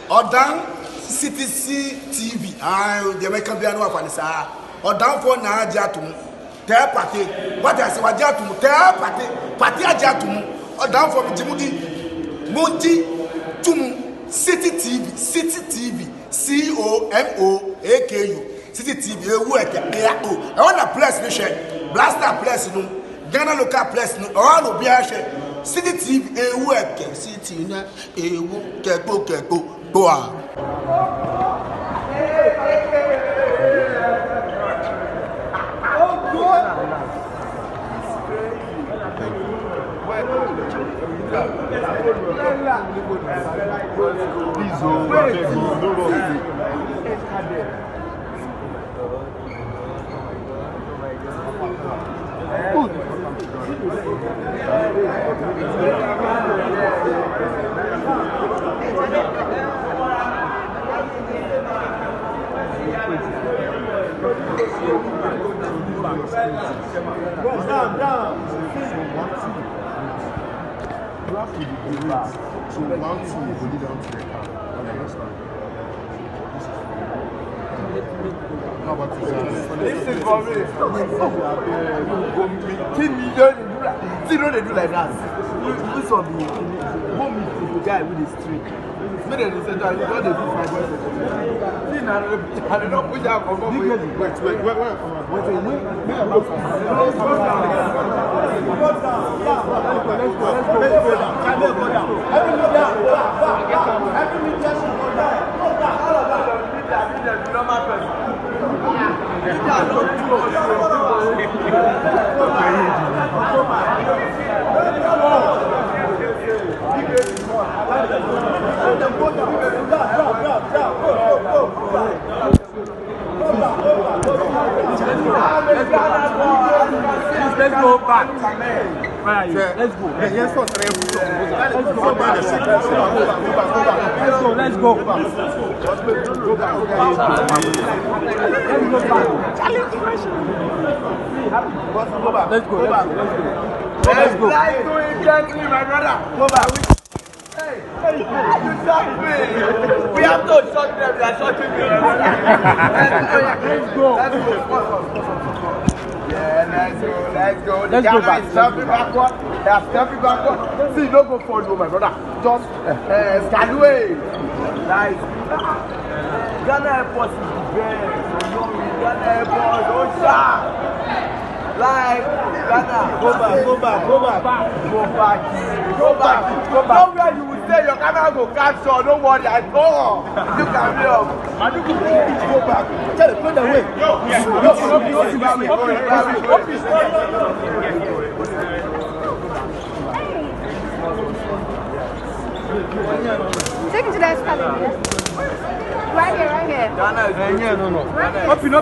Odan CTC TV. The American piano of Anissa. Odan for na jatum. Tell party. What I say, what jatum? Tell party. Party jatum. Odan for Jimudi. Monti Tumu. City TV. City TV. COMOAKU. City TV. I want a place to share. Blaster place no. Ghana local place no. All will be a share. City TV. City na. Keko. Boa. So one, two, go down to the car. This is for me. 10 million. Zero they do like that. This of the home is the guy with the street. Made a research and you got the 5 years. I don't know which I come up with. Wait, where are Let's go back. Where are you? Let's go. Let's go. Let's go. Let's go. My brother. Go back. Hey, you shot me. We have to shot them. We are shooting them. Let's go. Yeah, let's go. The camera is stepping backward. They are stepping backward. See, don't go forward, my brother. Just stand away. Nice. Ghana Airport is the best. Ghana Airport, don't shout. Like Ghana. Go back. Nowhere you will stay, your camera will capture. Don't worry, I know. You can be up. Go back. Tell it, put away. Take it to that escalator. Right here. Ghana is no. Up in.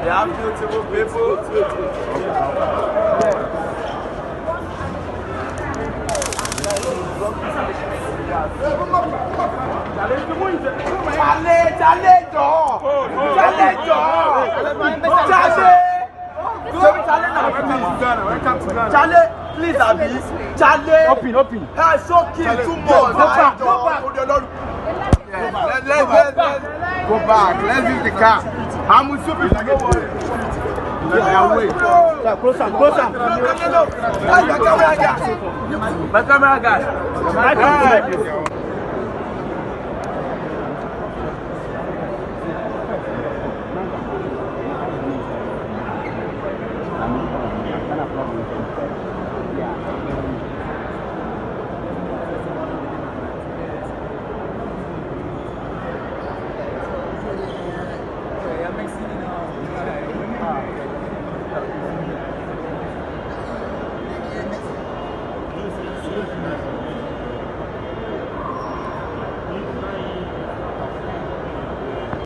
They have beautiful people. Charlie, please, Abi. Charlie. Open. So kill too much. Go back. Let's use the car. How much people? Don't worry. Wait. Closer. My camera guy.